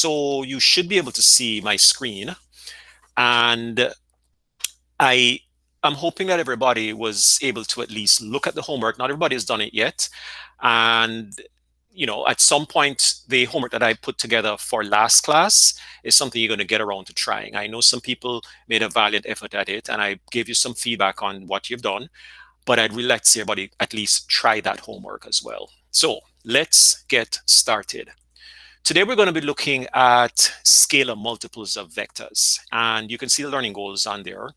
So you should be able to see my screen. And I'm hoping that everybody was able to at least look at the homework. Not everybody has done it yet. And at some point, the homework that I put together for last class is something you're going to get around to trying. I know some people made a valiant effort at it, and I gave you some feedback on what you've done, but I'd really like to see everybody at least try that homework as well. So let's get started. Today, we're going to be looking at scalar multiples of vectors, and you can see the learning goals on there.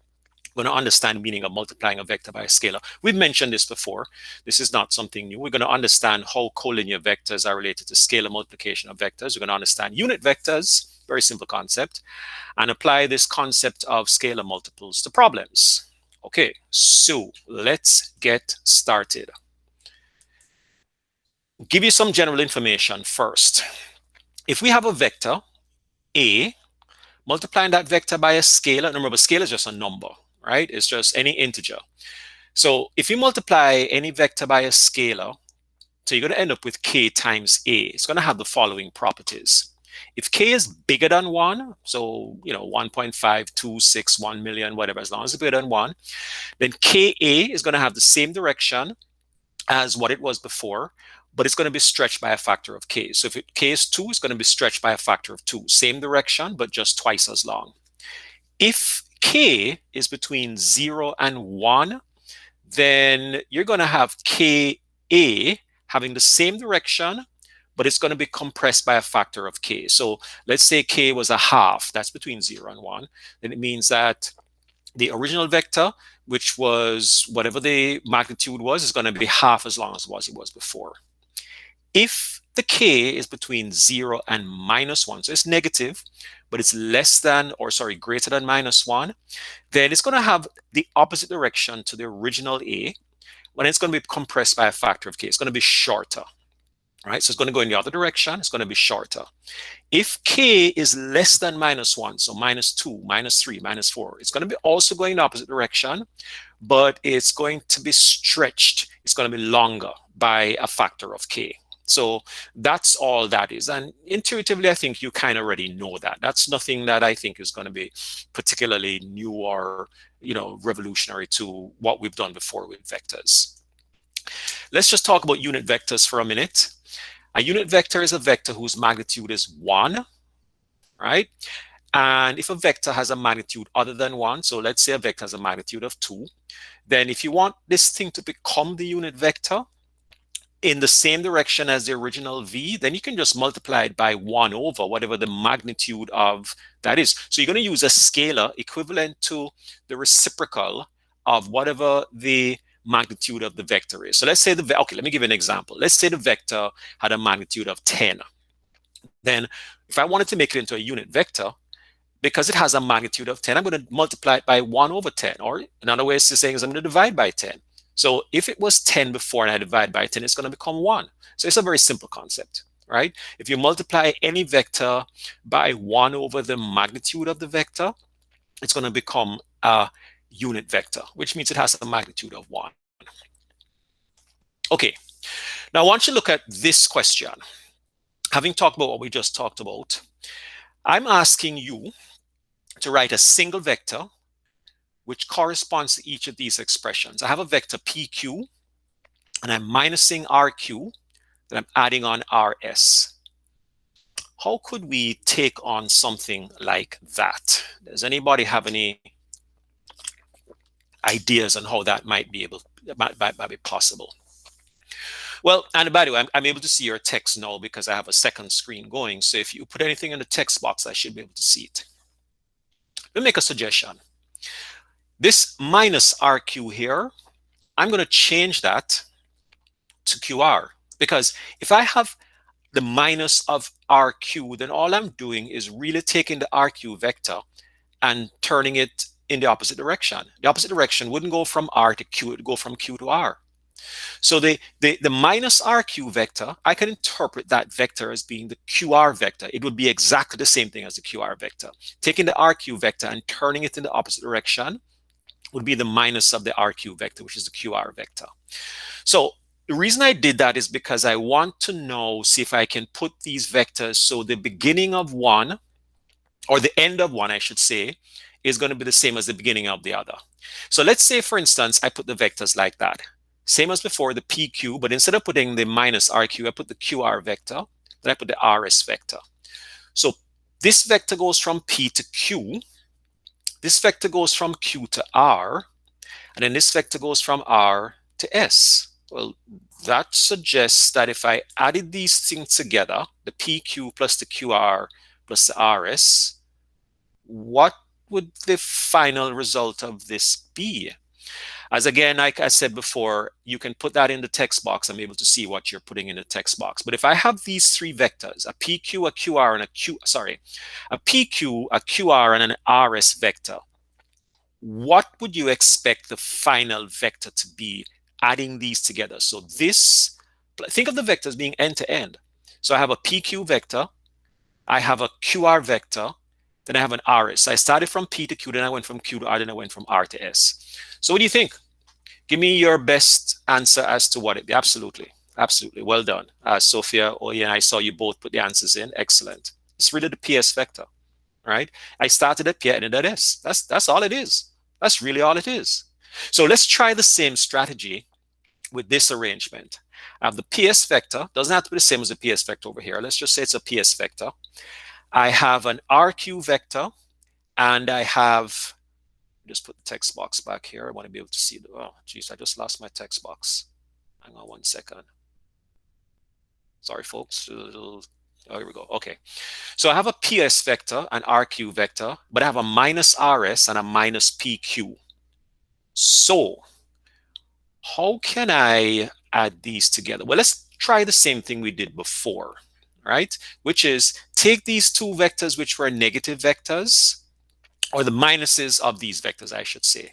We're going to understand the meaning of multiplying a vector by a scalar. We've mentioned this before. This is not something new. We're going to understand how collinear vectors are related to scalar multiplication of vectors. We're going to understand unit vectors, very simple concept, and apply this concept of scalar multiples to problems. Okay, so let's get started. Give you some general information first. If we have a vector, A, multiplying that vector by a scalar, remember, scalar is just a number, right? It's just any integer. So if you multiply any vector by a scalar, so you're going to end up with k times a. It's going to have the following properties. If k is bigger than 1, so 1.5, 2, 6, 1 million, whatever, as long as it's bigger than 1, then ka is going to have the same direction as what it was before, but it's going to be stretched by a factor of k. So if k is 2, it's going to be stretched by a factor of 2. Same direction, but just twice as long. If k is between 0 and 1, then you're going to have ka having the same direction, but it's going to be compressed by a factor of k. So let's say k was a half. That's between 0 and 1. Then it means that the original vector, which was whatever the magnitude was, is going to be half as long as it was before. If the k is between 0 and minus 1, so it's negative, but it's greater than minus 1, then it's going to have the opposite direction to the original a, when it's going to be compressed by a factor of k. It's going to be shorter, right? So it's going to go in the other direction. It's going to be shorter. If k is less than minus 1, so minus 2, minus 3, minus 4, it's going to be also going in the opposite direction, but it's going to be stretched. It's going to be longer by a factor of k. So that's all that is. And intuitively, I think you kind of already know that. That's nothing that I think is going to be particularly new or, revolutionary to what we've done before with vectors. Let's just talk about unit vectors for a minute. A unit vector is a vector whose magnitude is 1, right? And if a vector has a magnitude other than 1, so let's say a vector has a magnitude of 2, then if you want this thing to become the unit vector in the same direction as the original v, then you can just multiply it by 1 over whatever the magnitude of that is. So you're going to use a scalar equivalent to the reciprocal of whatever the magnitude of the vector is. So let's say okay, let me give you an example. Let's say the vector had a magnitude of 10. Then if I wanted to make it into a unit vector, because it has a magnitude of 10, I'm going to multiply it by 1 over 10. Or another way of saying is I'm going to divide by 10. So if it was 10 before and I divide by 10, it's going to become 1. So it's a very simple concept, right? If you multiply any vector by 1 over the magnitude of the vector, it's going to become a unit vector, which means it has a magnitude of 1. Okay, now I want you to look at this question. Having talked about what we just talked about, I'm asking you to write a single vector which corresponds to each of these expressions. I have a vector PQ, and I'm minusing RQ, then I'm adding on RS. How could we take on something like that? Does anybody have any ideas on how that might be possible? Well, and by the way, I'm able to see your text now because I have a second screen going. So if you put anything in the text box, I should be able to see it. Let me make a suggestion. This minus RQ here, I'm going to change that to QR, because if I have the minus of RQ, then all I'm doing is really taking the RQ vector and turning it in the opposite direction. The opposite direction wouldn't go from R to Q, it would go from Q to R. So the minus RQ vector, I can interpret that vector as being the QR vector. It would be exactly the same thing as the QR vector. Taking the RQ vector and turning it in the opposite direction would be the minus of the RQ vector, which is the QR vector. So The reason I did that is because I want to know, see if I can put these vectors so the beginning of one, or the end of one, I should say, is going to be the same as the beginning of the other. So let's say, for instance, I put the vectors like that. Same as before, the PQ, but instead of putting the minus RQ, I put the QR vector, then I put the RS vector. So this vector goes from P to Q, this vector goes from Q to R, and then this vector goes from R to S. Well, that suggests that if I added these things together, the PQ plus the QR plus the RS, what would the final result of this be? As again, like I said before, you can put that in the text box. I'm able to see what you're putting in the text box. But if I have these three vectors, a PQ, a QR, and a PQ, a QR, and an RS vector, what would you expect the final vector to be adding these together? So this, think of the vectors being end to end. So I have a PQ vector, I have a QR vector, then I have an RS. So I started from P to Q, then I went from Q to R, then I went from R to S. So what do you think? Give me your best answer as to what it be. Absolutely. Absolutely. Well done. Sophia, Oye, and I saw you both put the answers in. Excellent. It's really the PS vector, right? I started at P, ended at S. That's all it is. That's really all it is. So let's try the same strategy with this arrangement. I have the PS vector. Doesn't have to be the same as the PS vector over here. Let's just say it's a PS vector. I have an RQ vector, and I have, just put the text box back here. I want to be able to see the, oh, geez, I just lost my text box. Hang on one second. Sorry, folks. Oh, here we go. Okay. So I have a PS vector, an RQ vector, but I have a minus RS and a minus PQ. So how can I add these together? Well, let's try the same thing we did before, right? Which is take these two vectors, which were negative vectors, or the minuses of these vectors, I should say.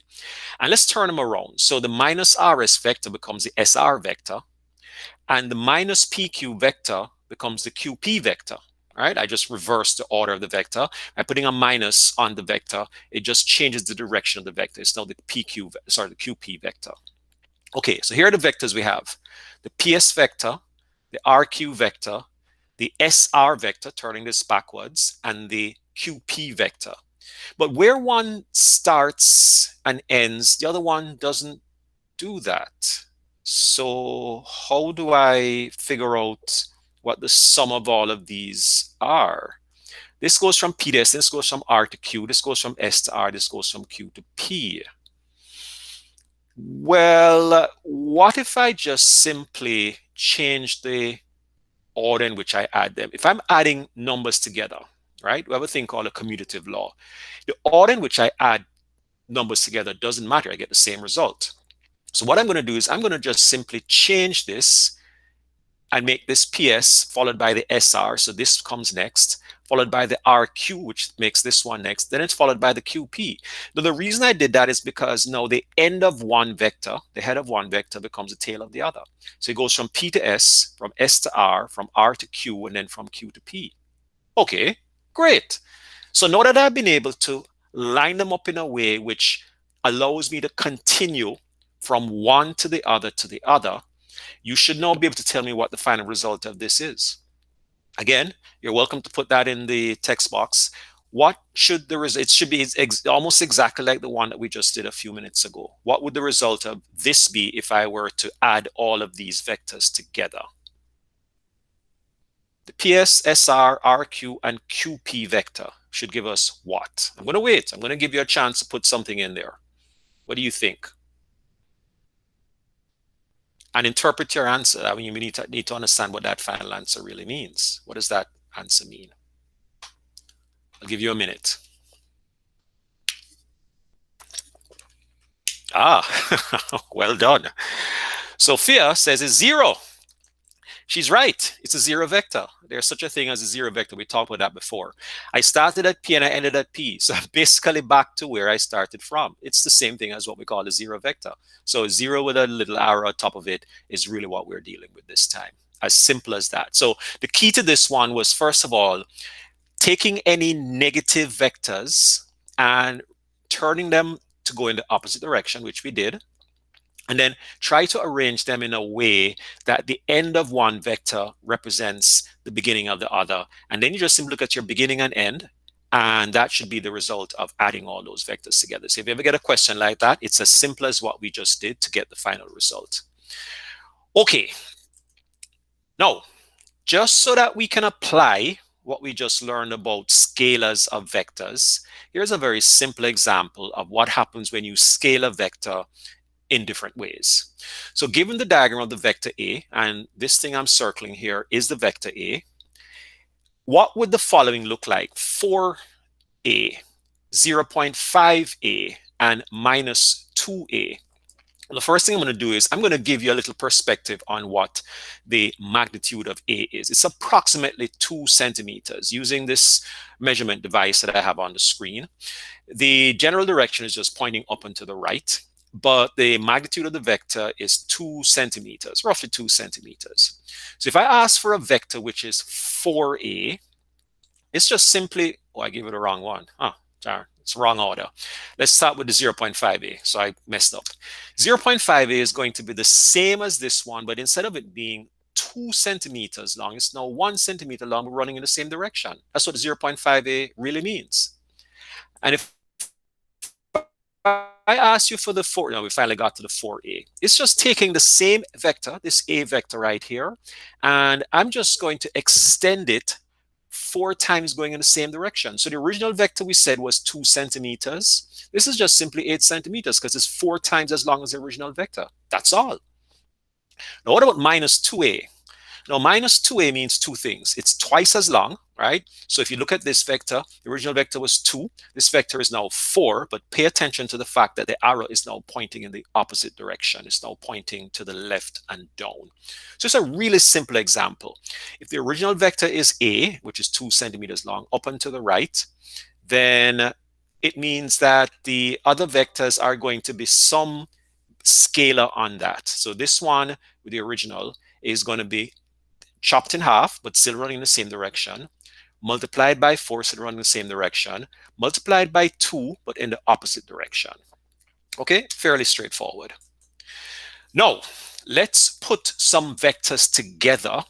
And let's turn them around. So the minus RS vector becomes the SR vector, and the minus PQ vector becomes the QP vector, right? I just reversed the order of the vector. By putting a minus on the vector, it just changes the direction of the vector. It's now the the QP vector. Okay, so here are the vectors we have. The PS vector, the RQ vector, the SR vector, turning this backwards, and the QP vector. But where one starts and ends, the other one doesn't do that. So how do I figure out what the sum of all of these are? This goes from P to S, this goes from R to Q, this goes from S to R, this goes from Q to P. Well, what if I just simply change the order in which I add them? If I'm adding numbers together, right? We have a thing called a commutative law. The order in which I add numbers together doesn't matter. I get the same result. So what I'm going to do is I'm going to just simply change this and make this PS followed by the SR. So this comes next, followed by the RQ, which makes this one next. Then it's followed by the QP. Now, the reason I did that is because now the end of one vector, the head of one vector becomes the tail of the other. So it goes from P to S, from S to R, from R to Q, and then from Q to P. Okay, great. So now that I've been able to line them up in a way which allows me to continue from one to the other, you should now be able to tell me what the final result of this is. Again, you're welcome to put that in the text box. What should the result? It should be almost exactly like the one that we just did a few minutes ago. What would the result of this be if I were to add all of these vectors together? The PS, SR, RQ, and QP vector should give us what? I'm going to wait. I'm going to give you a chance to put something in there. What do you think? And interpret your answer. I mean, you need to understand what that final answer really means. What does that answer mean? I'll give you a minute. Well done. Sophia says it's 0. She's right. It's a 0 vector. There's such a thing as a 0 vector. We talked about that before. I started at P and I ended at P. So I'm basically back to where I started from. It's the same thing as what we call a 0 vector. So 0 with a little arrow on top of it is really what we're dealing with this time. As simple as that. So the key to this one was, first of all, taking any negative vectors and turning them to go in the opposite direction, which we did. and then try to arrange them in a way that the end of one vector represents the beginning of the other. And then you just simply look at your beginning and end, and that should be the result of adding all those vectors together. So if you ever get a question like that, it's as simple as what we just did to get the final result. Okay, now, just so that we can apply what we just learned about scalars of vectors, here's a very simple example of what happens when you scale a vector in different ways. So given the diagram of the vector A, and this thing I'm circling here is the vector A, what would the following look like? 4A, 0.5A, and minus 2A. The first thing I'm going to do is I'm going to give you a little perspective on what the magnitude of A is. It's approximately 2 centimeters using this measurement device that I have on the screen. The general direction is just pointing up and to the right, but the magnitude of the vector is 2 centimeters, roughly 2 centimeters. So if I ask for a vector which is 4A, it's just simply, oh, I gave it a wrong one. Oh, darn, it's wrong order. Let's start with the 0.5A. So I messed up. 0.5A is going to be the same as this one, but instead of it being 2 centimeters long, it's now 1 centimeter long, we're running in the same direction. That's what 0.5A really means. And if I asked you for the 4, now we finally got to the 4A. It's just taking the same vector, this A vector right here, and I'm just going to extend it 4 times going in the same direction. So the original vector we said was 2 centimeters. This is just simply 8 centimeters because it's 4 times as long as the original vector. That's all. Now, what about minus 2A? Now, minus 2A means two things. It's twice as long, right? So if you look at this vector, the original vector was 2. This vector is now 4, but pay attention to the fact that the arrow is now pointing in the opposite direction. It's now pointing to the left and down. So it's a really simple example. If the original vector is A, which is 2 centimeters long, up and to the right, then it means that the other vectors are going to be some scalar on that. So this one with the original is going to be chopped in half, but still running in the same direction, multiplied by 4, still running in the same direction, multiplied by 2, but in the opposite direction. Okay, fairly straightforward. Now, let's put some vectors together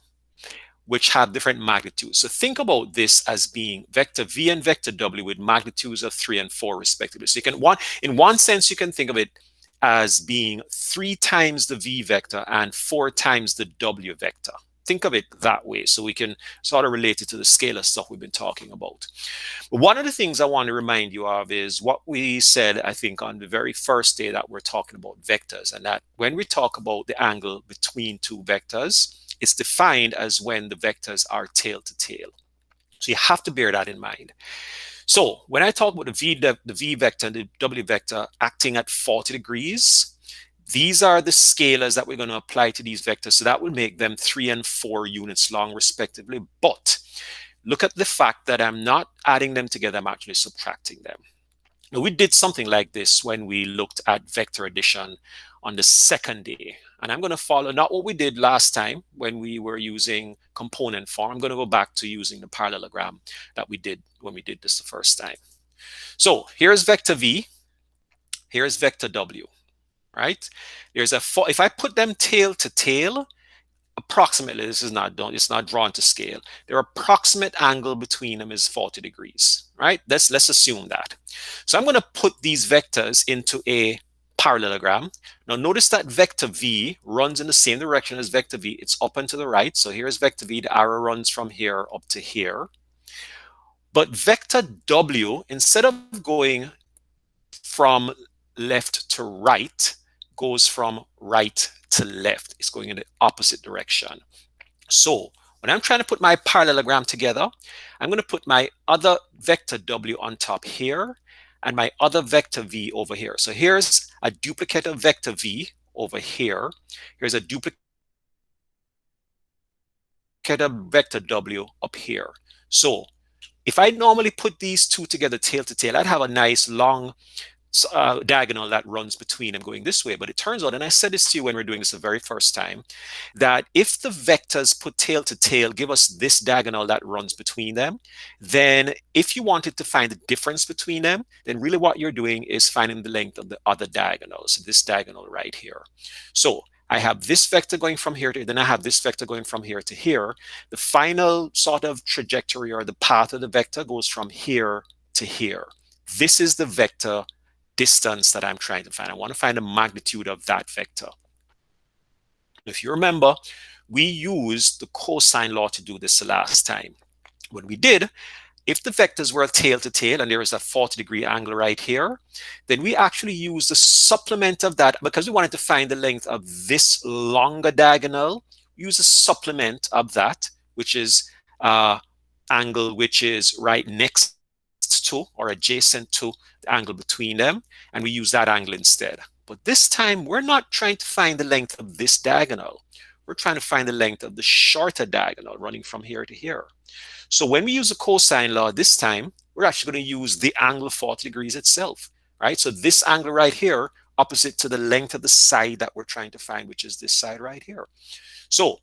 which have different magnitudes. So think about this as being vector V and vector W with magnitudes of 3 and 4 respectively. So you can, in one sense, you can think of it as being 3 times the V vector and 4 times the W vector. Think of it that way so we can sort of relate it to the scalar stuff we've been talking about. But one of the things I want to remind you of is what we said, I think, on the very first day that we're talking about vectors, and that when we talk about the angle between two vectors, it's defined as when the vectors are tail to tail. So you have to bear that in mind. So when I talk about the V vector and the W vector acting at 40 degrees, these are the scalars that we're going to apply to these vectors. So that will make them 3 and 4 units long respectively. But look at the fact that I'm not adding them together, I'm actually subtracting them. Now, we did something like this when we looked at vector addition on the second day. And I'm going to follow not what we did last time when we were using component form. I'm going to go back to using the parallelogram that we did when we did this the first time. So here's vector V. Here's vector W. Right? There's a if I put them tail to tail, approximately, this is not done, it's not drawn to scale. Their approximate angle between them is 40 degrees, right? Let's assume that. So I'm going to put these vectors into a parallelogram. Now notice that vector V runs in the same direction as vector V. It's up and to the right. So here's vector V. The arrow runs from here up to here. But vector W, instead of going from left to right, goes from right to left. It's going in the opposite direction. So when I'm trying to put my parallelogram together, I'm going to put my other vector W on top here and my other vector V over here. So here's a duplicate of vector V over here. Here's a duplicate of vector W up here. So if I normally put these two together tail to tail, I'd have a nice long diagonal that runs between them going this way. But it turns out, and I said this to you when we were doing this the very first time, that if the vectors put tail to tail give us this diagonal that runs between them, then if you wanted to find the difference between them, then really what you're doing is finding the length of the other diagonal, so this diagonal right here. So I have this vector going from here to, then I have this vector going from here to here. The final sort of trajectory or the path of the vector goes from here to here. This is the vector distance that I'm trying to find. I want to find the magnitude of that vector. If you remember, we used the cosine law to do this the last time. When we did, if the vectors were tail to tail and there is a 40-degree angle right here, then we actually use the supplement of that because we wanted to find the length of this longer diagonal. Use a supplement of that, which is angle which is right next to or adjacent to the angle between them, and we use that angle instead. But this time, we're not trying to find the length of this diagonal. We're trying to find the length of the shorter diagonal running from here to here. So when we use the cosine law this time, we're actually going to use the angle of 40 degrees itself, right? So this angle right here, opposite to the length of the side that we're trying to find, which is this side right here. So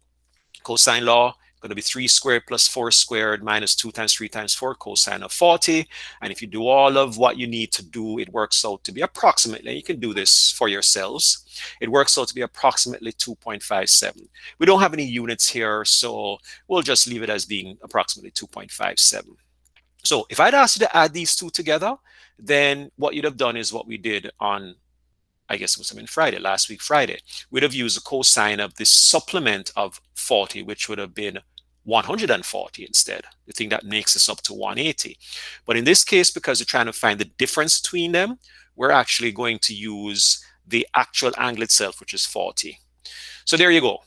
cosine law, going to be 3 squared plus 4 squared minus 2 times 3 times 4 cosine of 40. And if you do all of what you need to do, it works out to be approximately, you can do this for yourselves, it works out to be approximately 2.57. We don't have any units here, so we'll just leave it as being approximately 2.57. So if I'd asked you to add these two together, then what you'd have done is what we did on, I guess it was Friday, last week Friday. We'd have used the cosine of this supplement of 40, which would have been 140 instead, the thing that makes us up to 180. But in this case, because we're trying to find the difference between them, we're actually going to use the actual angle itself, which is 40. So there you go.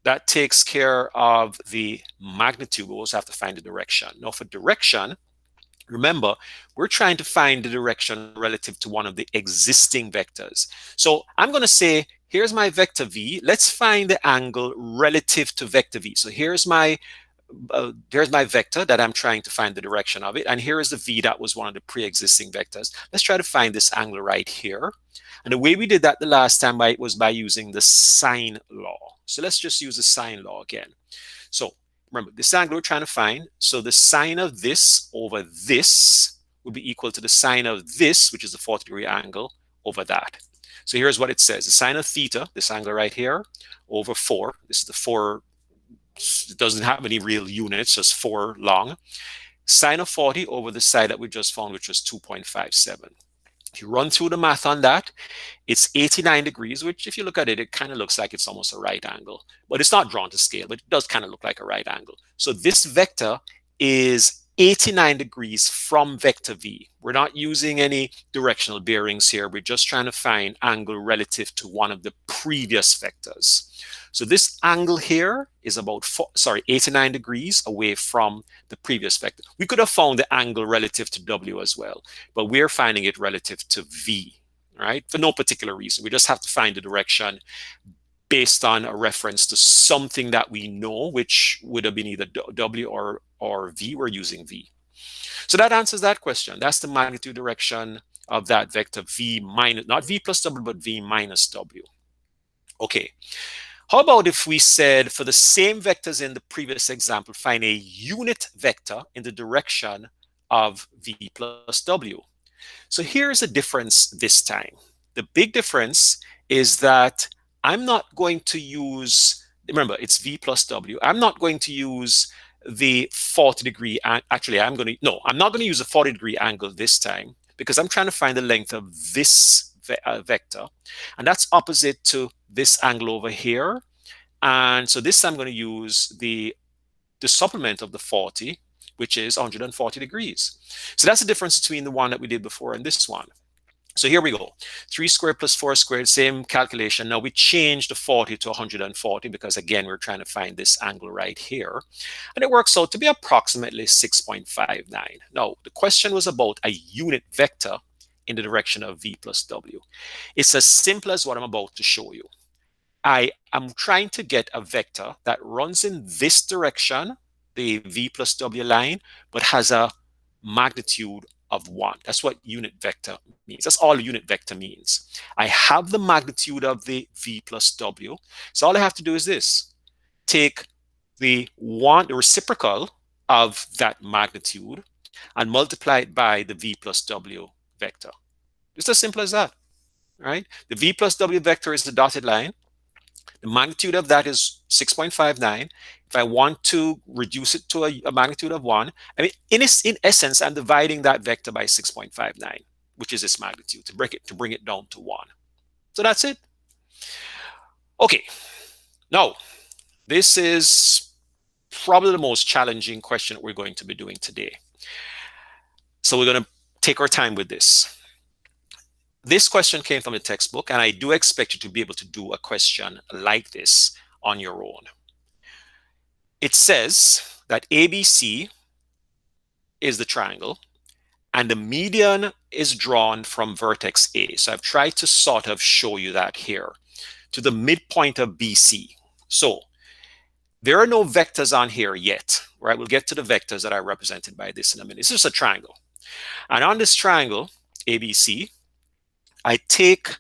That takes care of the magnitude. We also have to find the direction. Now for direction, remember, we're trying to find the direction relative to one of the existing vectors. So I'm going to say, here's my vector v. Let's find the angle relative to vector v. So here's my vector that I'm trying to find the direction of it. And here is the v that was one of the pre-existing vectors. Let's try to find this angle right here. And the way we did that the last time was by using the sine law. So let's just use the sine law again. So remember, this angle we're trying to find, so the sine of this over this would be equal to the sine of this, which is the 40-degree angle, over that. So here's what it says. The sine of theta, this angle right here, over 4. This is the 4, it doesn't have any real units, just 4 long. Sine of 40 over the side that we just found, which was 2.57. If you run through the math on that, it's 89 degrees, which if you look at it, it kind of looks like it's almost a right angle. But it's not drawn to scale, but it does kind of look like a right angle. So this vector is 89 degrees from vector v. We're not using any directional bearings here. We're just trying to find angle relative to one of the previous vectors. So this angle here is about 89 degrees away from the previous vector. We could have found the angle relative to w as well, but we're finding it relative to v, right? For no particular reason. We just have to find the direction based on a reference to something that we know, which would have been either w or v. We're using v. So that answers that question. That's the magnitude direction of that vector v minus, not v plus w, but v minus w. Okay. How about if we said for the same vectors in the previous example, find a unit vector in the direction of v plus w? So here's a difference this time. The big difference is that I'm not going to use, remember, it's v plus w. I'm not going to use the 40-degree, actually, I'm not going to use a 40-degree angle this time because I'm trying to find the length of this vector. And that's opposite to this angle over here. And so this I'm going to use the supplement of the 40, which is 140 degrees. So that's the difference between the one that we did before and this one. So here we go. 3 squared plus 4 squared, same calculation. Now we changed the 40 to 140 because, again, we're trying to find this angle right here. And it works out to be approximately 6.59. Now, the question was about a unit vector in the direction of v plus w. It's as simple as what I'm about to show you. I am trying to get a vector that runs in this direction, the v plus w line, but has a magnitude of 1. That's what unit vector means. That's all a unit vector means. I have the magnitude of the v plus w. So all I have to do is this. Take the reciprocal of that magnitude and multiply it by the v plus w vector. Just as simple as that, right? The v plus w vector is the dotted line. The magnitude of that is 6.59. If I want to reduce it to a magnitude of 1, I mean, in essence, I'm dividing that vector by 6.59, which is its magnitude, to bring it down to 1. So that's it. Okay, now, this is probably the most challenging question that we're going to be doing today. So we're going to take our time with this. This question came from the textbook, and I do expect you to be able to do a question like this on your own. It says that ABC is the triangle, and the median is drawn from vertex A. So I've tried to sort of show you that here, to the midpoint of BC. So there are no vectors on here yet, right? We'll get to the vectors that are represented by this in a minute. It's just a triangle. And on this triangle, ABC, I take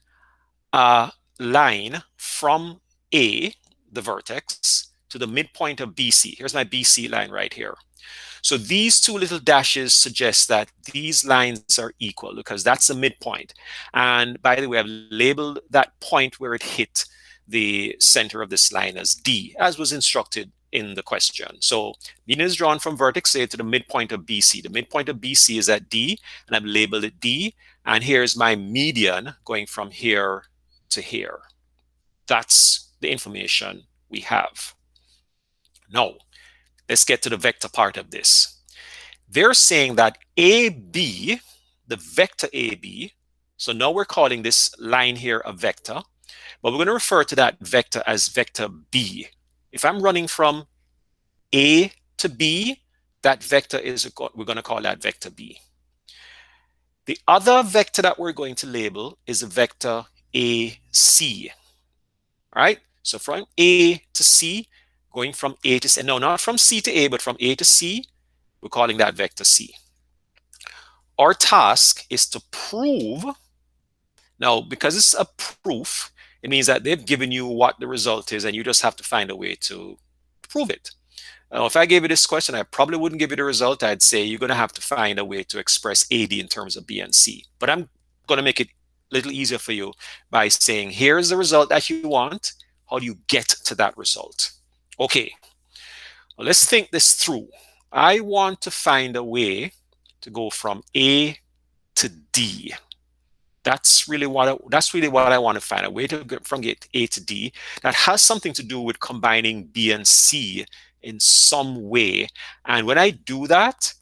a line from A, the vertex, to the midpoint of BC. Here's my BC line right here. So these two little dashes suggest that these lines are equal because that's the midpoint. And by the way, I've labeled that point where it hit the center of this line as D, as was instructed in the question. So median is drawn from vertex A to the midpoint of BC. The midpoint of BC is at D, and I've labeled it D. And here's my median going from here to here. That's the information we have. Now, let's get to the vector part of this. They're saying that AB, the vector AB, so now we're calling this line here a vector, but we're going to refer to that vector as vector B. If I'm running from A to B, that vector is, we're going to call that vector B. The other vector that we're going to label is the vector AC. All right? So from A to C, going from A to C, no, not from C to A, but from A to C, we're calling that vector C. Our task is to prove, now because it's a proof, it means that they've given you what the result is and you just have to find a way to prove it. Now, if I gave you this question, I probably wouldn't give you the result. I'd say you're going to have to find a way to express AD in terms of B and C. But I'm going to make it a little easier for you by saying, here's the result that you want. How do you get to that result? Okay, well, let's think this through. I want to find a way to go from A to D. That's really what I want to find, a way to get from A to D that has something to do with combining B and C in some way. And when I do that,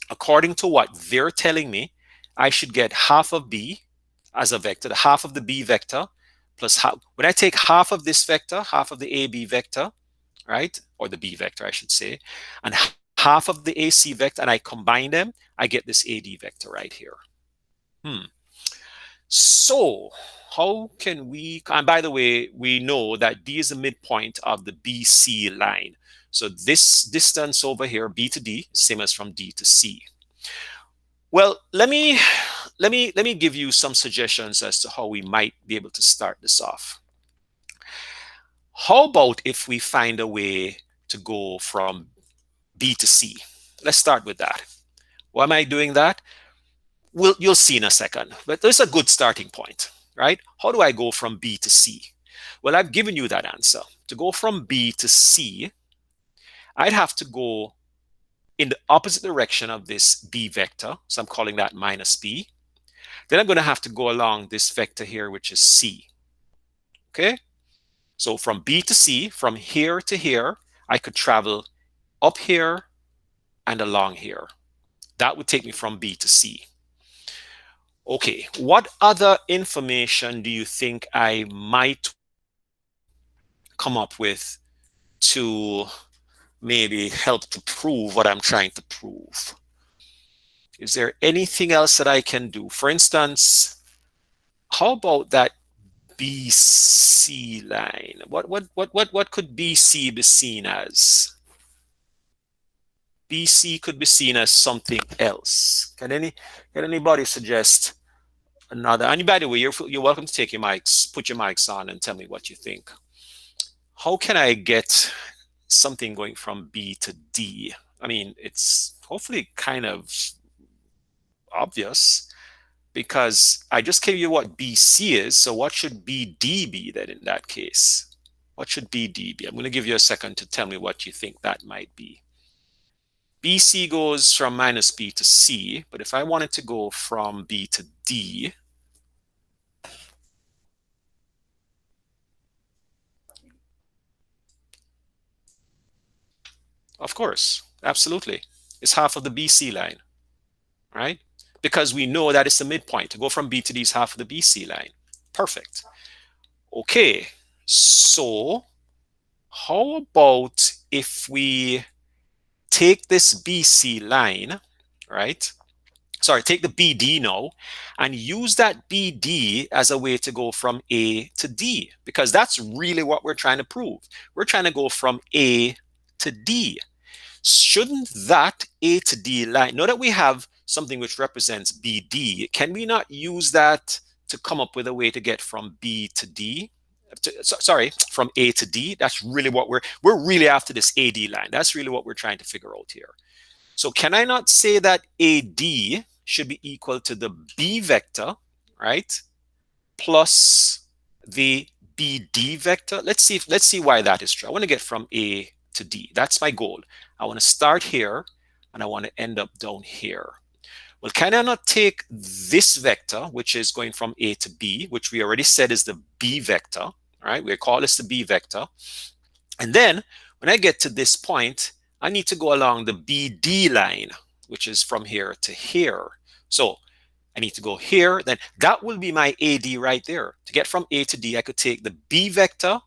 according to what they're telling me, I should get half of B as a vector, the half of the B vector, plus half. When I take half of this vector, half of the AB vector, right, or the B vector, I should say, and half of the AC vector, and I combine them, I get this AD vector right here. So how can we, and by the way, we know that D is the midpoint of the BC line. So this distance over here, B to D, same as from D to C. Well, let me give you some suggestions as to how we might be able to start this off. How about if we find a way to go from B to C? Let's start with that. Why am I doing that? Well, you'll see in a second, but there's a good starting point, right? How do I go from B to C? Well, I've given you that answer. To go from B to C, I'd have to go in the opposite direction of this B vector. So I'm calling that minus B. Then I'm going to have to go along this vector here, which is C. Okay? So from B to C, from here to here, I could travel up here and along here. That would take me from B to C. Okay, what other information do you think I might come up with to maybe help to prove what I'm trying to prove? Is there anything else that I can do? For instance, how about that BC line? What could BC be seen as? BC could be seen as something else. Can anybody suggest another? And by the way, you're welcome to take your mics, put your mics on, and tell me what you think. How can I get something going from B to D? I mean, it's hopefully kind of obvious because I just gave you what BC is. So what should BD be then in that case? What should BD be? I'm going to give you a second to tell me what you think that might be. BC goes from minus B to C, but if I wanted to go from B to D, of course, absolutely. It's half of the BC line, right? Because we know that it's the midpoint. To go from B to D is half of the BC line. Perfect. Okay, so how about if we take this BC line, right? Sorry, take the BD now and use that BD as a way to go from A to D, because that's really what we're trying to prove. We're trying to go from A to D. Shouldn't that A to D line, now that we have something which represents BD, can we not use that to come up with a way to get from B to D? Sorry, from A to D. That's really what we're really after, this AD line. That's really what we're trying to figure out here. So can I not say that AD should be equal to the B vector, right? Plus the BD vector. Let's see why that is true. I want to get from A to D. That's my goal. I want to start here and I want to end up down here. Well, can I not take this vector, which is going from A to B, which we already said is the B vector, right? We call this the B vector. And then when I get to this point, I need to go along the BD line, which is from here to here. So I need to go here, then that will be my AD right there. To get from A to D, I could take the B vector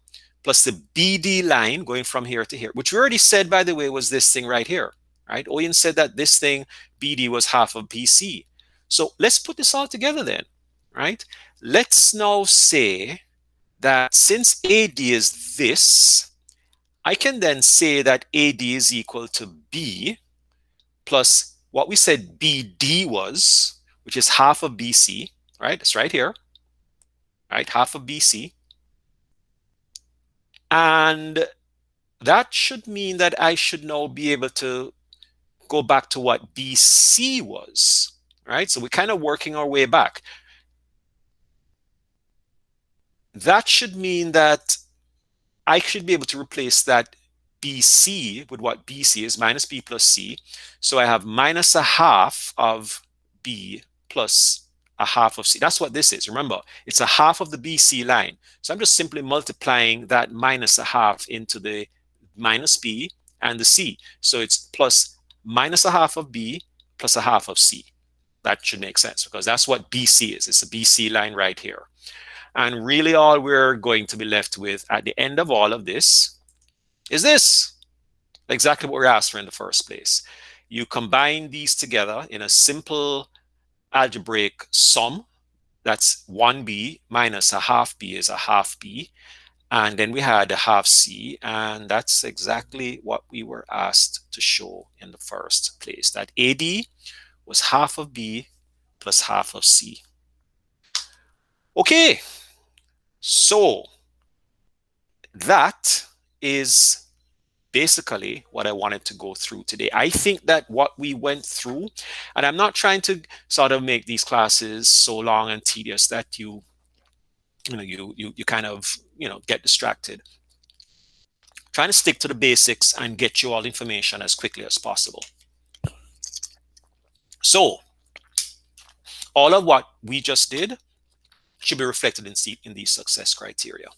plus the BD line going from here to here, which we already said, by the way, was this thing right here, right? Oyen said that this thing, BD, was half of BC. So let's put this all together then, right? Let's now say that since AD is this, I can then say that AD is equal to B plus what we said BD was, which is half of BC, right? It's right here, right? Half of BC. And that should mean that I should now be able to go back to what BC was, right? So we're kind of working our way back. That should mean that I should be able to replace that BC with what BC is, minus B plus C. So I have minus a half of B plus a half of C. That's what this is. Remember, it's a half of the BC line. So I'm just simply multiplying that minus a half into the minus B and the C. So it's plus minus a half of B plus a half of C. That should make sense because that's what BC is. It's a BC line right here. And really all we're going to be left with at the end of all of this is this. Exactly what we're asked for in the first place. You combine these together in a simple algebraic sum. That's 1b minus a half b is a half b. And then we had a half c. And that's exactly what we were asked to show in the first place. That AD was half of b plus half of c. Okay. So that is basically what I wanted to go through today. I think that what we went through, and I'm not trying to sort of make these classes so long and tedious that you kind of, get distracted. Trying to stick to the basics and get you all information as quickly as possible. So all of what we just did should be reflected in these success criteria.